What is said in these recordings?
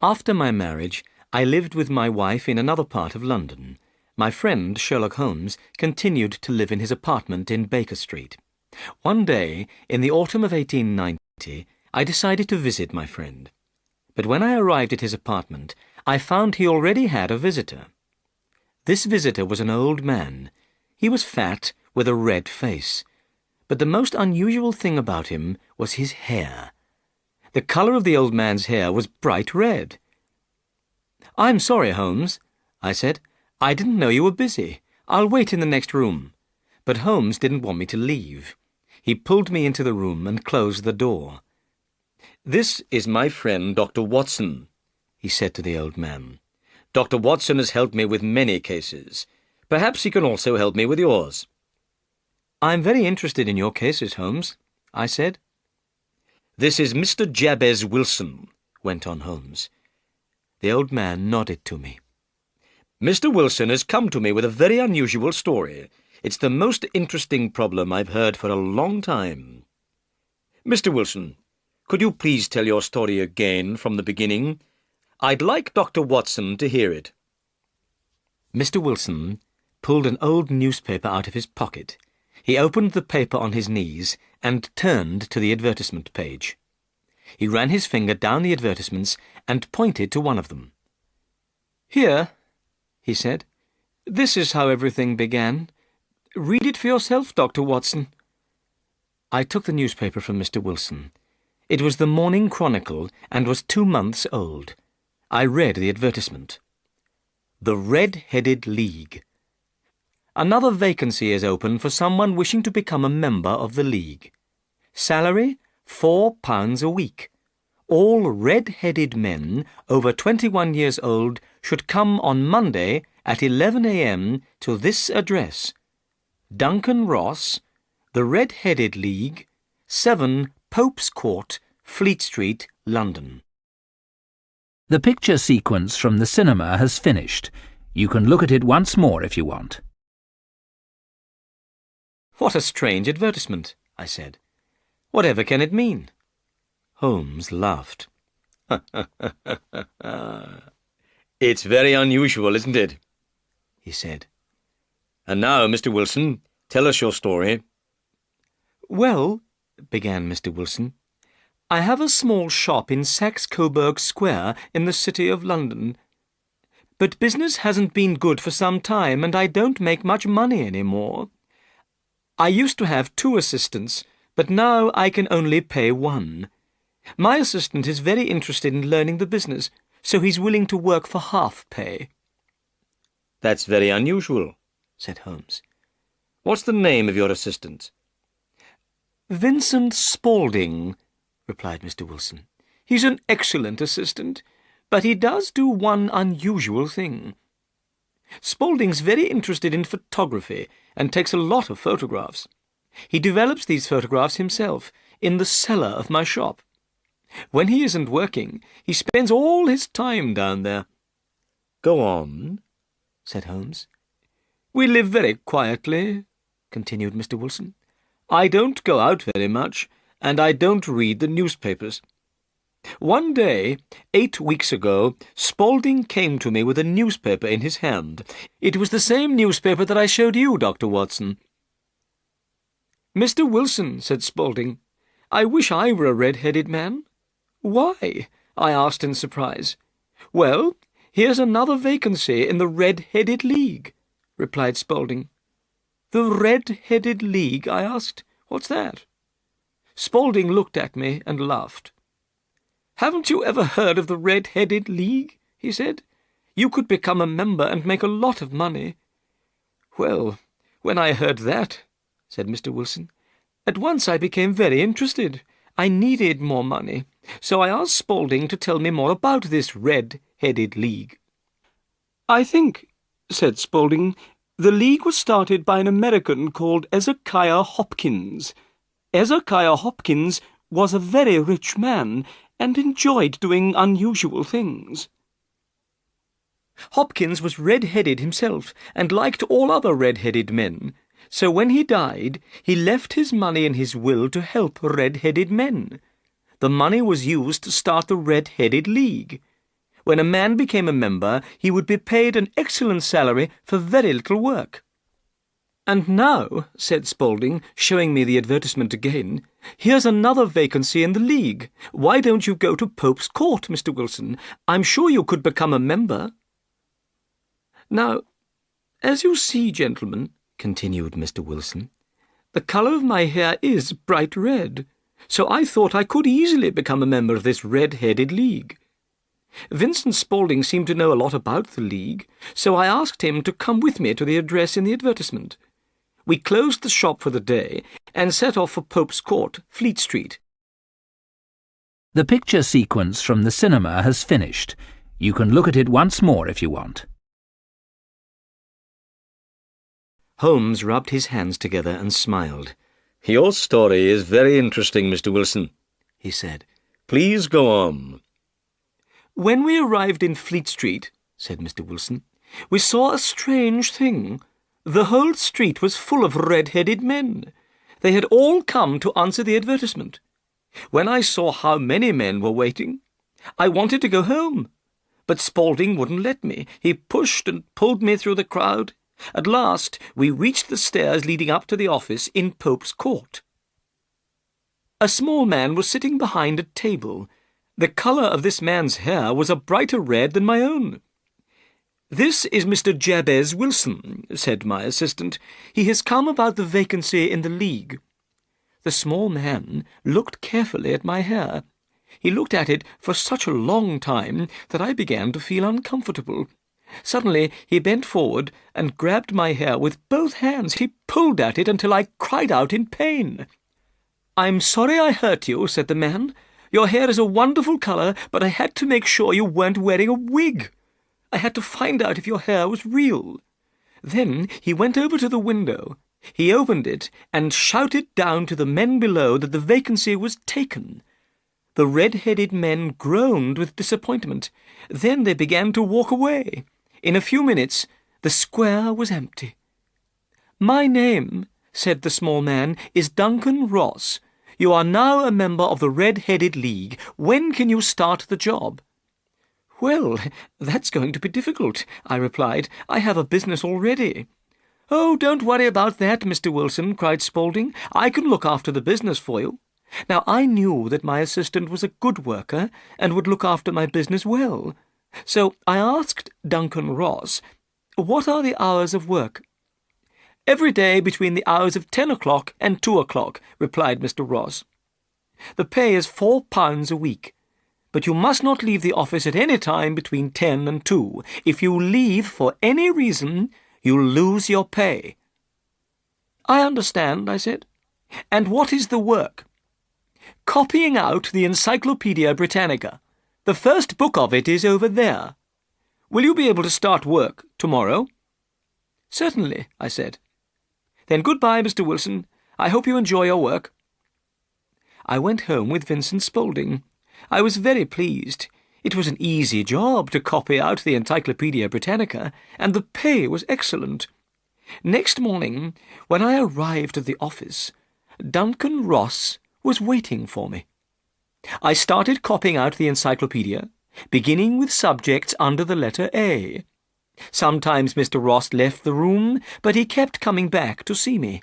After my marriage, I lived with my wife in another part of London. My friend, Sherlock Holmes, continued to live in his apartment in Baker Street. One day, in the autumn of 1890, I decided to visit my friend. But when I arrived at his apartment, I found he already had a visitor. This visitor was an old man. He was fat, with a red face. But the most unusual thing about him was his hair. The colour of the old man's hair was bright red. "I'm sorry, Holmes," I said. "I didn't know you were busy. I'll wait in the next room." But Holmes didn't want me to leave. He pulled me into the room and closed the door. "This is my friend, Dr. Watson," he said to the old man. "Dr. Watson has helped me with many cases. Perhaps he can also help me with yours." "I'm very interested in your cases, Holmes," I said. "This is Mr. Jabez Wilson," went on Holmes. The old man nodded to me. "Mr. Wilson has come to me with a very unusual story. It's the most interesting problem I've heard for a long time. Mr. Wilson, could you please tell your story again from the beginning? I'd like Dr. Watson to hear it." Mr. Wilson pulled an old newspaper out of his pocket. He opened the paper on his knees and turned to the advertisement page. He ran his finger down the advertisements and pointed to one of them. "Here," he said. "This is how everything began. Read it for yourself, Dr. Watson." I took the newspaper from Mr. Wilson. It was the Morning Chronicle and was 2 months old. I read the advertisement. "The Red-Headed League. Another vacancy is open for someone wishing to become a member of the League. Salary, £4 a week. All red-headed men over 21 years old should come on Monday at 11 a.m. to this address: Duncan Ross, The Red-Headed League, 7 Pope's Court, Fleet Street, London." The picture sequence from the cinema has finished. You can look at it once more if you want. "What a strange advertisement," I said. "Whatever can it mean?" Holmes laughed. "It's very unusual, isn't it?" he said. "And now, Mr. Wilson, tell us your story." "Well," began Mr. Wilson, "I have a small shop in Saxe-Coburg Square in the City of London. But business hasn't been good for some time, and I don't make much money any more. I used to have 2 assistants, but now I can only pay 1. My assistant is very interested in learning the business, so he's willing to work for half pay." "That's very unusual," said Holmes. "What's the name of your assistant?" "Vincent Spaulding," replied Mr. Wilson. "He's an excellent assistant, but he does do one unusual thing. Spaulding's very interested in photography and takes a lot of photographs. He develops these photographs himself in the cellar of my shop. When he isn't working, he spends all his time down there." "Go on," said Holmes. "We live very quietly," continued Mr. Wilson. "I don't go out very much, and I don't read the newspapers. One day, 8 weeks ago, Spaulding came to me with a newspaper in his hand. It was the same newspaper that I showed you, Dr. Watson. "Mr. Wilson," said Spaulding, "I wish I were a red-headed man." "Why?" I asked in surprise. "Well, here's another vacancy in the Red-Headed League," replied Spaulding. "The Red-Headed League?" I asked. "What's that?" Spaulding looked at me and laughed. "Haven't you ever heard of the Red-Headed League?" he said. "You could become a member and make a lot of money." "Well, when I heard that," said Mr. Wilson, "at once I became very interested. I needed more money, so I asked Spaulding to tell me more about this Red-Headed League. "I think," said Spaulding, "the League was started by an American called Ezekiah Hopkins. Ezekiah Hopkins was a very rich man and enjoyed doing unusual things. Hopkins was red-headed himself and liked all other red-headed men, so when he died, he left his money in his will to help red-headed men. The money was used to start the Red-Headed League. When a man became a member, he would be paid an excellent salary for very little work. "And now," said Spaulding, showing me the advertisement again, "here's another vacancy in the League. Why don't you go to Pope's Court, Mr. Wilson? I'm sure you could become a member." "Now, as you see, gentlemen," continued Mr. Wilson, "the colour of my hair is bright red, so I thought I could easily become a member of this red-headed League. Vincent Spaulding seemed to know a lot about the League, so I asked him to come with me to the address in the advertisement. We closed the shop for the day and set off for Pope's Court, Fleet Street." The picture sequence from the cinema has finished. You can look at it once more if you want. Holmes rubbed his hands together and smiled. "Your story is very interesting, Mr. Wilson," he said. "Please go on." "When we arrived in Fleet Street," said Mr. Wilson, "we saw a strange thing. The whole street was full of red-headed men. They had all come to answer the advertisement. When I saw how many men were waiting, I wanted to go home, but Spaulding wouldn't let me. He pushed and pulled me through the crowd. At last we reached the stairs leading up to the office in Pope's Court. A small man was sitting behind a table. The colour of this man's hair was a brighter red than my own. "This is Mr. Jabez Wilson," said my assistant. "He has come about the vacancy in the League." The small man looked carefully at my hair. He looked at it for such a long time that I began to feel uncomfortable. Suddenly he bent forward and grabbed my hair with both hands. He pulled at it until I cried out in pain. "I'm sorry I hurt you," said the man. "Your hair is a wonderful colour, but I had to make sure you weren't wearing a wig. I had to find out if your hair was real." Then he went over to the window. He opened it and shouted down to the men below that the vacancy was taken. The red-headed men groaned with disappointment. Then they began to walk away. In a few minutes, the square was empty. "My name," said the small man, "is Duncan Ross. You are now a member of the Red-Headed League. When can you start the job?" "Well, that's going to be difficult," I replied. "I have a business already." "Oh, don't worry about that, Mr. Wilson," cried Spaulding. "I can look after the business for you." Now, I knew that my assistant was a good worker and would look after my business well. So I asked Duncan Ross, "What are the hours of work?" "Every day between the hours of 10 o'clock and 2 o'clock," replied Mr. Ross. "The pay is £4 a week, but you must not leave the office at any time between 10 and 2. If you leave for any reason, you'll lose your pay." "I understand," I said. "And what is the work?" "Copying out the Encyclopaedia Britannica. The first book of it is over there. Will you be able to start work tomorrow?" "Certainly," I said. "Then goodbye, Mr. Wilson. I hope you enjoy your work." I went home with Vincent Spaulding. I was very pleased. It was an easy job to copy out the Encyclopaedia Britannica, and the pay was excellent. Next morning, when I arrived at the office, Duncan Ross was waiting for me. I started copying out the encyclopedia, beginning with subjects under the letter A. Sometimes Mr. Ross left the room, but he kept coming back to see me.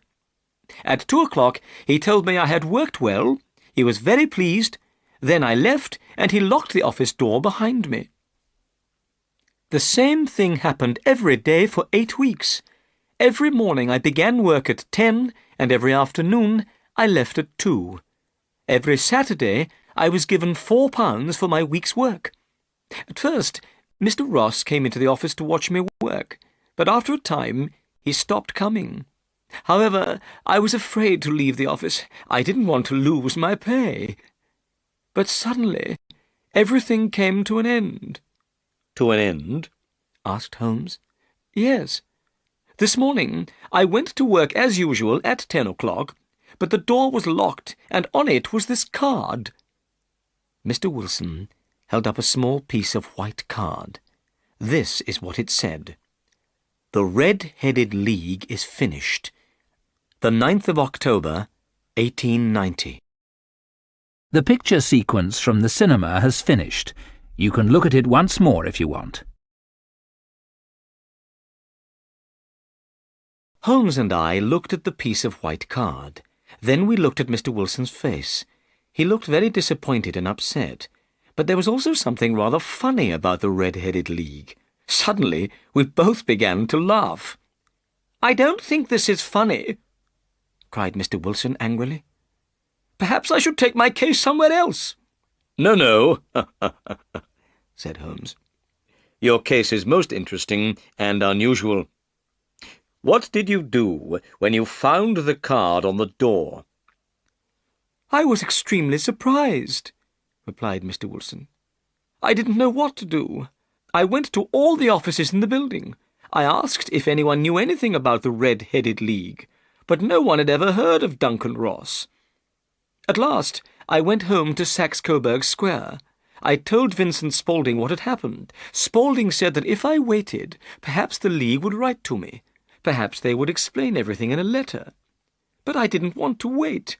At 2 o'clock he told me I had worked well. He was very pleased. Then I left, and he locked the office door behind me. The same thing happened every day for 8 weeks. Every morning I began work at 10, and every afternoon I left at 2. Every Saturday I was given £4 for my week's work. At first, Mr. Ross came into the office to watch me work, but after a time he stopped coming. However, I was afraid to leave the office. I didn't want to lose my pay. But suddenly everything came to an end. "To an end?" asked Holmes. "Yes. This morning I went to work as usual at 10 o'clock, but the door was locked, and on it was this card." Mr. Wilson held up a small piece of white card. This is what it said: "The Red-Headed League is finished. The 9th of October, 1890. The picture sequence from the cinema has finished. You can look at it once more if you want. Holmes and I looked at the piece of white card. Then we looked at Mr. Wilson's face. He looked very disappointed and upset, but there was also something rather funny about the Red-Headed League. Suddenly, we both began to laugh. "I don't think this is funny," cried Mr. Wilson angrily. "Perhaps I should take my case somewhere else." No, said Holmes. Your case is most interesting and unusual. What did you do when you found the card on the door?" "I was extremely surprised," replied Mr. Wilson. "I didn't know what to do. I went to all the offices in the building. I asked if anyone knew anything about the Red-Headed League, but no one had ever heard of Duncan Ross. At last, I went home to Saxe-Coburg Square. I told Vincent Spaulding what had happened. Spaulding said that if I waited, perhaps the League would write to me. Perhaps they would explain everything in a letter. But I didn't want to wait.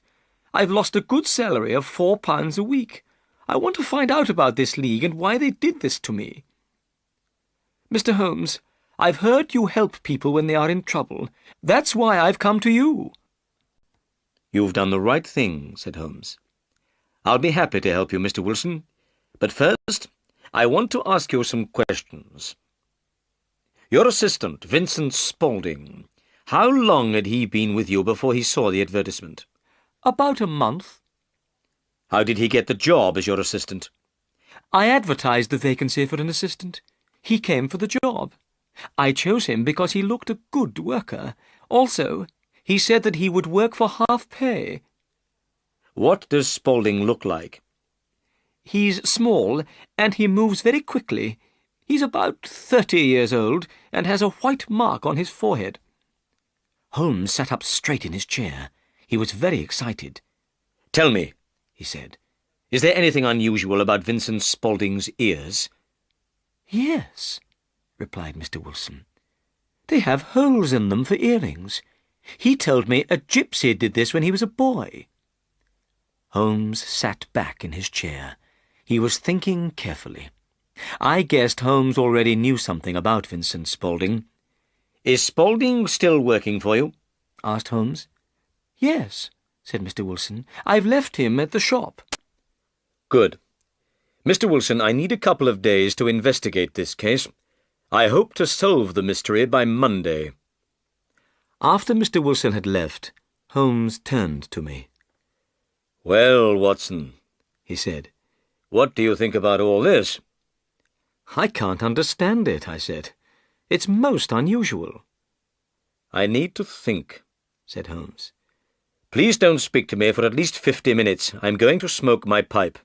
I've lost a good salary of £4 a week. I want to find out about this League and why they did this to me. Mr. Holmes, I've heard you help people when they are in trouble. That's why I've come to you." "You've done the right thing," said Holmes. "I'll be happy to help you, Mr. Wilson. But first, I want to ask you some questions. Your assistant, Vincent Spaulding, how long had he been with you before he saw the advertisement?" "About a month." "How did he get the job as your assistant?" "I advertised the vacancy for an assistant. He came for the job. I chose him because he looked a good worker. Also, he said that he would work for half pay." "What does Spaulding look like?" "He's small, and he moves very quickly. He's about 30 years old, and has a white mark on his forehead." Holmes sat up straight in his chair. He was very excited. "Tell me," he said, "is there anything unusual about Vincent Spaulding's ears?" "Yes," replied Mr. Wilson. "They have holes in them for earrings. He told me a gypsy did this when he was a boy." Holmes sat back in his chair. He was thinking carefully. I guessed Holmes already knew something about Vincent Spaulding. "Is Spaulding still working for you?" asked Holmes. "Yes," said Mr. Wilson. "I've left him at the shop." "Good. Mr. Wilson, I need a couple of days to investigate this case. I hope to solve the mystery by Monday." After Mr. Wilson had left, Holmes turned to me. "Well, Watson," he said, "what do you think about all this?" "I can't understand it," I said. "It's most unusual." "I need to think," said Holmes. "Please don't speak to me for at least 50 minutes. I'm going to smoke my pipe."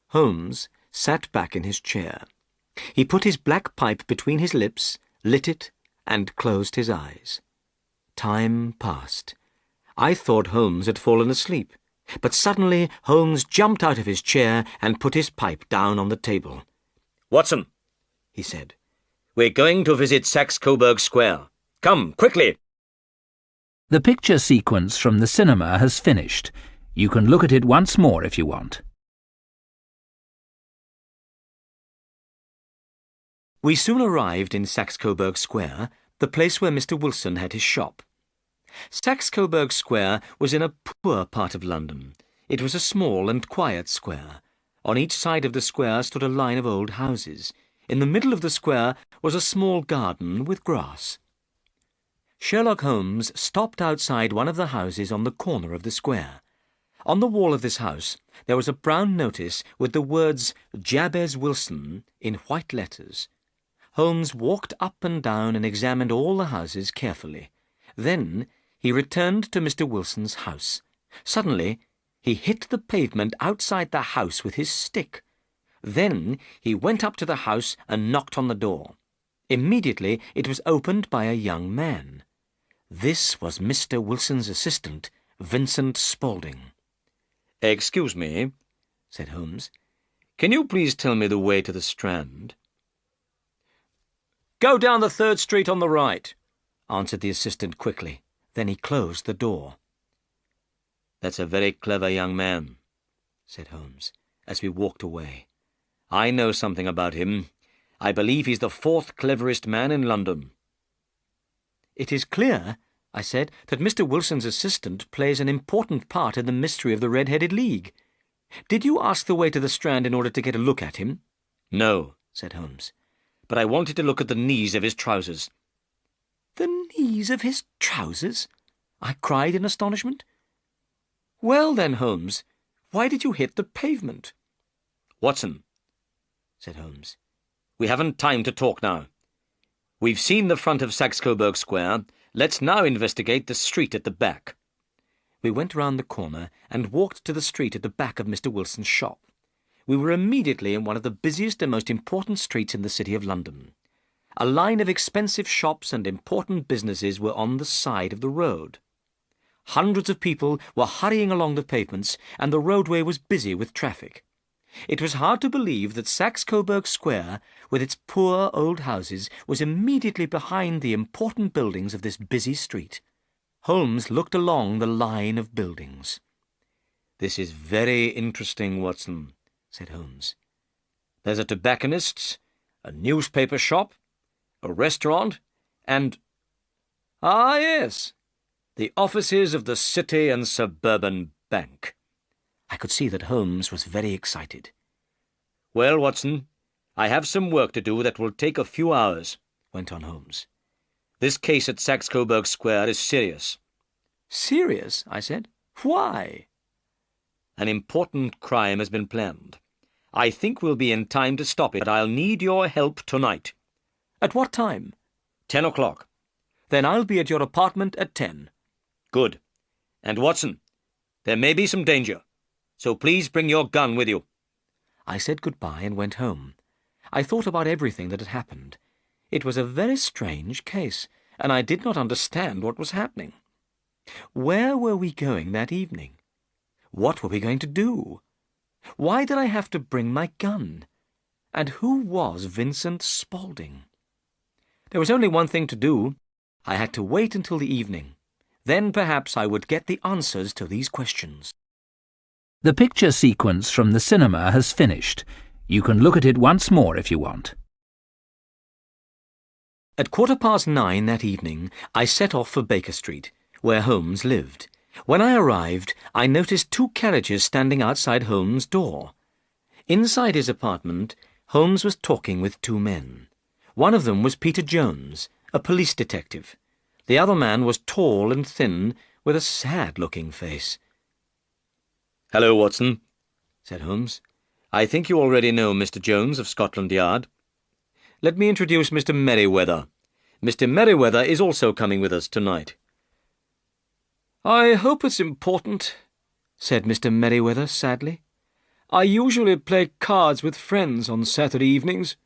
Holmes sat back in his chair. He put his black pipe between his lips, lit it, and closed his eyes. Time passed. I thought Holmes had fallen asleep, but suddenly Holmes jumped out of his chair and put his pipe down on the table. "Watson," he said, "we're going to visit Saxe-Coburg Square. Come, quickly!" The picture sequence from the cinema has finished. You can look at it once more if you want. We soon arrived in Saxe-Coburg Square, the place where Mr. Wilson had his shop. Saxe-Coburg Square was in a poor part of London. It was a small and quiet square. On each side of the square stood a line of old houses. In the middle of the square was a small garden with grass. Sherlock Holmes stopped outside one of the houses on the corner of the square. On the wall of this house there was a brown notice with the words Jabez Wilson in white letters. Holmes walked up and down and examined all the houses carefully. Then he returned to Mr. Wilson's house. Suddenly he hit the pavement outside the house with his stick. Then he went up to the house and knocked on the door. Immediately it was opened by a young man. This was Mr. Wilson's assistant, Vincent Spaulding. "Excuse me," said Holmes. "Can you please tell me the way to the Strand?" "Go down the 3rd Street on the right," answered the assistant quickly. Then he closed the door. "That's a very clever young man," said Holmes, as we walked away. I know something about him. I believe he's the fourth cleverest man in London. It is clear, I said, that Mr. Wilson's assistant plays an important part in the mystery of the Red-Headed League. Did you ask the way to the Strand in order to get a look at him? No, said Holmes. but I wanted to look at the knees of his trousers. The knees of his trousers? I cried in astonishment. Well then, Holmes, why did you hit the pavement? Watson, said Holmes. we haven't time to talk now. We've seen the front of Saxe-Coburg Square. Let's now investigate the street at the back. We went round the corner and walked to the street at the back of Mr. Wilson's shop. We were immediately in one of the busiest and most important streets in the city of London. A line of expensive shops and important businesses were on the side of the road. Hundreds of people were hurrying along the pavements, and the roadway was busy with traffic. It was hard to believe that Saxe-Coburg Square, with its poor old houses, was immediately behind the important buildings of this busy street. Holmes looked along the line of buildings. "This is very interesting, Watson," said Holmes. "There's a tobacconist's, a newspaper shop, a restaurant, and— ah, yes, the offices of the City and Suburban Bank." I could see that Holmes was very excited. "Well, Watson, I have some work to do that will take a few hours," went on Holmes. "This case at Saxe-Coburg Square is serious." "Serious?" I said. "Why?" "An important crime has been planned. I think we'll be in time to stop it, but I'll need your help tonight." "At what time?" 10 o'clock. "Then I'll be at your apartment at 10. "Good. And, Watson, there may be some danger, so please bring your gun with you." I said goodbye and went home. I thought about everything that had happened. It was a very strange case, and I did not understand what was happening. Where were we going that evening? What were we going to do? Why did I have to bring my gun? And who was Vincent Spaulding? There was only one thing to do. I had to wait until the evening. Then perhaps I would get the answers to these questions. The picture sequence from the cinema has finished. You can look at it once more if you want. At 9:15 that evening, I set off for Baker Street, where Holmes lived. When I arrived, I noticed 2 carriages standing outside Holmes' door. Inside his apartment, Holmes was talking with 2 men. One of them was Peter Jones, a police detective. The other man was tall and thin, with a sad-looking face. "Hello, Watson," said Holmes. "I think you already know Mr. Jones of Scotland Yard. Let me introduce Mr. Merriweather. Mr. Merriweather is also coming with us tonight." "I hope it's important," said Mr. Merriweather sadly. "I usually play cards with friends on Saturday evenings.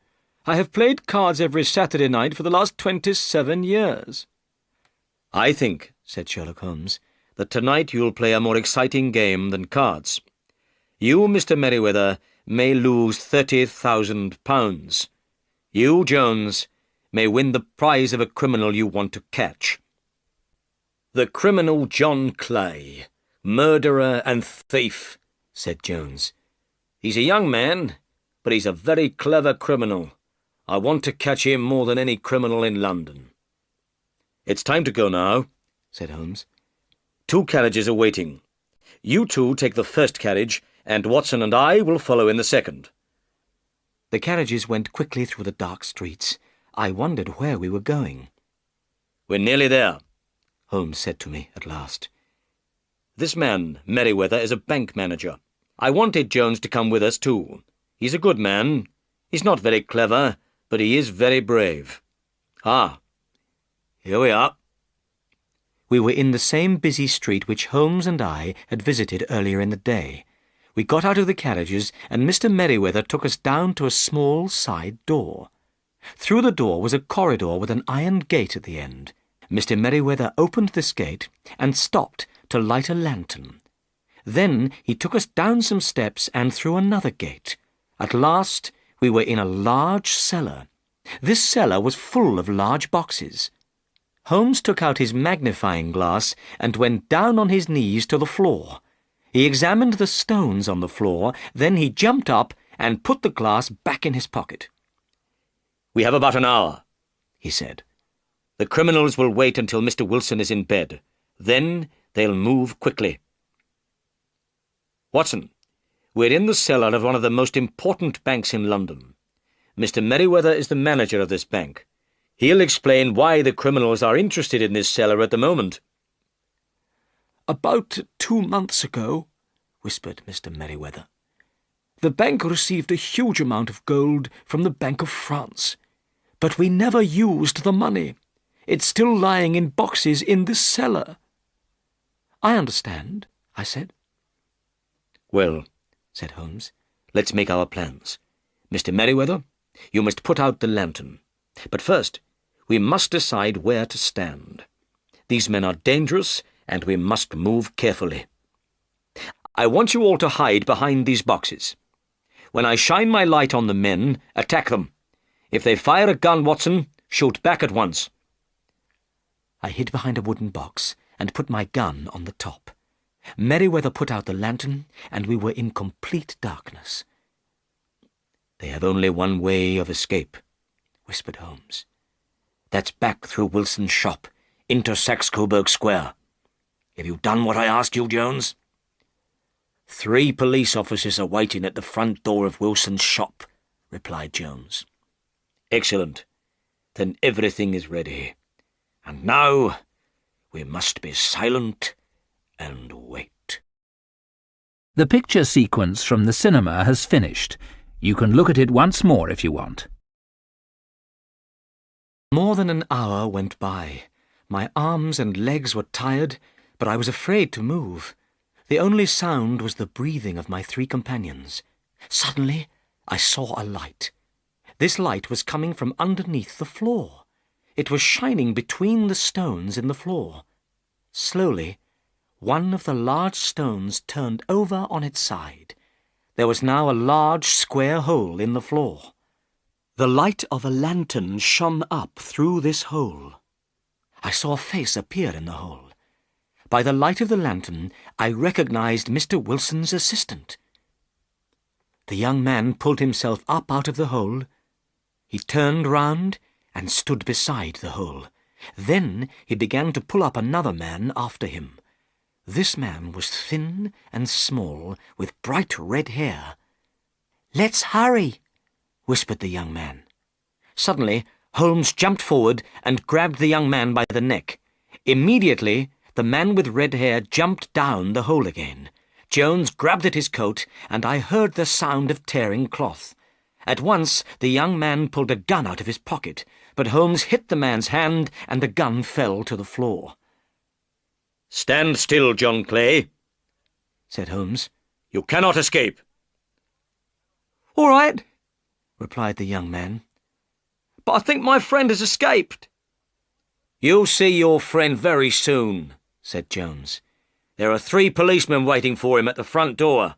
I have played cards every Saturday night for the last 27 years. "I think," said Sherlock Holmes, "that tonight you'll play a more exciting game than cards. You, Mr. Merriweather, may lose £30,000. You, Jones, may win the prize of a criminal you want to catch." "The criminal John Clay, murderer and thief," said Jones. "He's a young man, but he's a very clever criminal. I want to catch him more than any criminal in London." "It's time to go now," said Holmes. 2 carriages are waiting. You 2 take the first carriage, and Watson and I will follow in the second." The carriages went quickly through the dark streets. I wondered where we were going. "We're nearly there," Holmes said to me at last. "This man, Merriweather, is a bank manager. I wanted Jones to come with us too. He's a good man. He's not very clever, but he is very brave. Ah, here we are." We were in the same busy street which Holmes and I had visited earlier in the day. We got out of the carriages, and Mr. Merriweather took us down to a small side door. Through the door was a corridor with an iron gate at the end. Mr. Merriweather opened this gate and stopped to light a lantern. Then he took us down some steps and through another gate. At last we were in a large cellar. This cellar was full of large boxes. Holmes took out his magnifying glass and went down on his knees to the floor. He examined the stones on the floor, then he jumped up and put the glass back in his pocket. "We have about an hour," he said. "The criminals will wait until Mr. Wilson is in bed. Then they'll move quickly. Watson, we're in the cellar of one of the most important banks in London. Mr. Merryweather is the manager of this bank. He'll explain why the criminals are interested in this cellar at the moment." "About 2 months ago," whispered Mr. Merryweather, "the bank received a huge amount of gold from the Bank of France. But we never used the money. It's still lying in boxes in this cellar." "I understand," I said. "Well," said Holmes, "let's make our plans. Mr. Merryweather, you must put out the lantern. But first, we must decide where to stand. These men are dangerous, and we must move carefully. I want you all to hide behind these boxes. When I shine my light on the men, attack them. If they fire a gun, Watson, shoot back at once." I hid behind a wooden box and put my gun on the top. Merryweather put out the lantern, and we were in complete darkness. "They have only one way of escape," whispered Holmes. "That's back through Wilson's shop, into Saxe-Coburg Square. Have you done what I asked you, Jones?" "3 police officers are waiting at the front door of Wilson's shop," replied Jones. "Excellent. Then everything is ready. And now we must be silent and wait." The picture sequence from the cinema has finished. You can look at it once more if you want. More than an hour went by. My arms and legs were tired, but I was afraid to move. The only sound was the breathing of my 3 companions. Suddenly, I saw a light. This light was coming from underneath the floor. It was shining between the stones in the floor. Slowly, one of the large stones turned over on its side. There was now a large square hole in the floor. The light of a lantern shone up through this hole. I saw a face appear in the hole. By the light of the lantern, I recognized Mr. Wilson's assistant. The young man pulled himself up out of the hole. He turned round and stood beside the hole. Then he began to pull up another man after him. This man was thin and small, with bright red hair. "Let's hurry," whispered the young man. Suddenly, Holmes jumped forward and grabbed the young man by the neck. Immediately, the man with red hair jumped down the hole again. Jones grabbed at his coat, and I heard the sound of tearing cloth. At once, the young man pulled a gun out of his pocket, but Holmes hit the man's hand, and the gun fell to the floor. "Stand still, John Clay," said Holmes. "You cannot escape." "All right," replied the young man. "But I think my friend has escaped." "You'll see your friend very soon," said Jones. "There are 3 policemen waiting for him at the front door.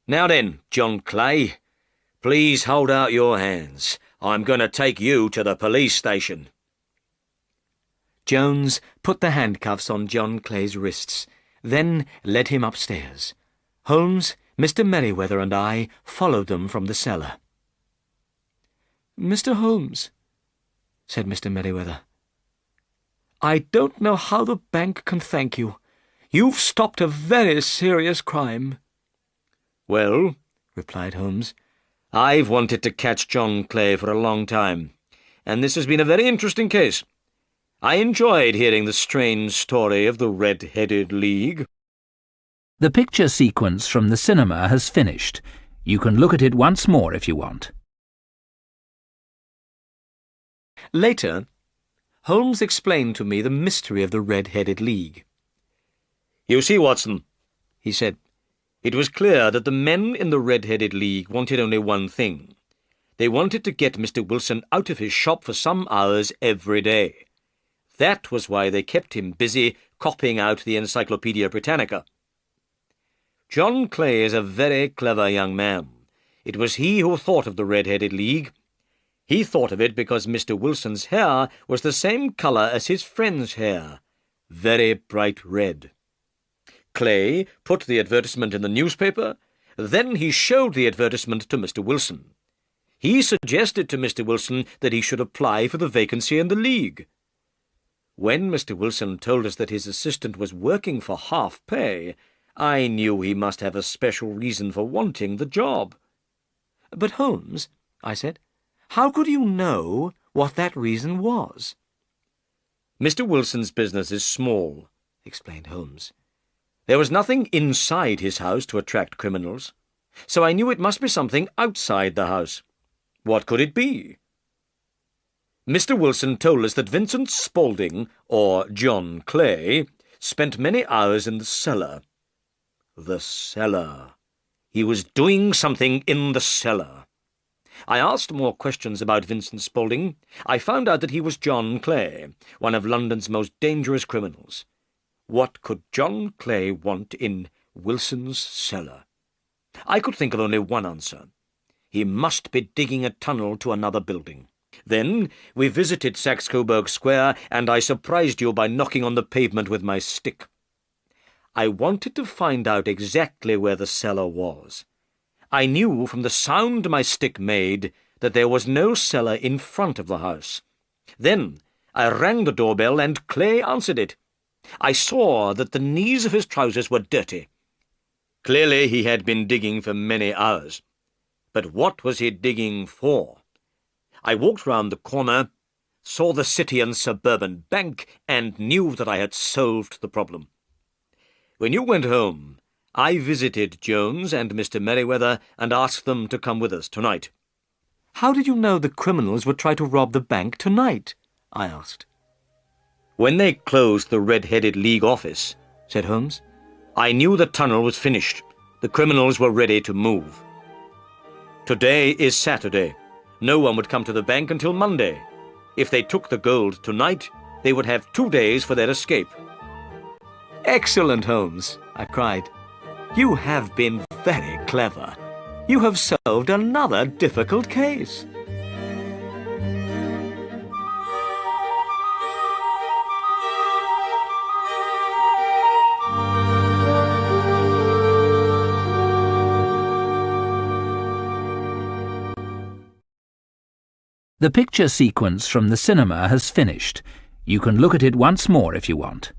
Now then, John Clay, please hold out your hands. I'm going to take you to the police station." Jones put the handcuffs on John Clay's wrists, then led him upstairs. Holmes, Mr. Merryweather, and I followed them from the cellar. "Mr. Holmes," said Mr. Merryweather, "I don't know how the bank can thank you. You've stopped a very serious crime." "Well," replied Holmes, "I've wanted to catch John Clay for a long time, and this has been a very interesting case. I enjoyed hearing the strange story of the Red-Headed League." The picture sequence from the cinema has finished. You can look at it once more if you want. Later, Holmes explained to me the mystery of the Red-Headed League. "You see, Watson," he said, "it was clear that the men in the Red-Headed League wanted only one thing. They wanted to get Mr. Wilson out of his shop for some hours every day. That was why they kept him busy copying out the Encyclopaedia Britannica. John Clay is a very clever young man. It was he who thought of the Red-Headed League. He thought of it because Mr. Wilson's hair was the same colour as his friend's hair, very bright red. Clay put the advertisement in the newspaper, Then he showed the advertisement to Mr. Wilson. He suggested to Mr. Wilson that he should apply for the vacancy in the League. When Mr. Wilson told us that his assistant was working for half pay, I knew he must have a special reason for wanting the job. But Holmes, I said, how could you know what that reason was? Mr. Wilson's business is small, explained Holmes. There was nothing inside his house to attract criminals, so I knew it must be something outside the house. What could it be? Mr. Wilson told us that Vincent Spaulding, or John Clay, spent many hours in the cellar. The cellar. He was doing something in the cellar. I asked more questions about Vincent Spaulding. I found out that he was John Clay, one of London's most dangerous criminals. What could John Clay want in Wilson's cellar? I could think of only one answer. He must be digging a tunnel to another building. Then we visited Saxe-Coburg Square, and I surprised you by knocking on the pavement with my stick. I wanted to find out exactly where the cellar was. I knew from the sound my stick made that there was no cellar in front of the house. Then I rang the doorbell, and Clay answered it. I saw that the knees of his trousers were dirty. Clearly he had been digging for many hours. But what was he digging for? I walked round the corner, saw the City and Suburban Bank, and knew that I had solved the problem. When you went home, I visited Jones and Mr. Merriweather and asked them to come with us tonight. How did you know the criminals would try to rob the bank tonight? I asked. When they closed the Red-Headed League office, said Holmes, I knew the tunnel was finished. The criminals were ready to move. Today is Saturday. No one would come to the bank until Monday. If they took the gold tonight, they would have 2 days for their escape. Excellent, Holmes, I cried. You have been very clever. You have solved another difficult case. The picture sequence from the cinema has finished. You can look at it once more if you want.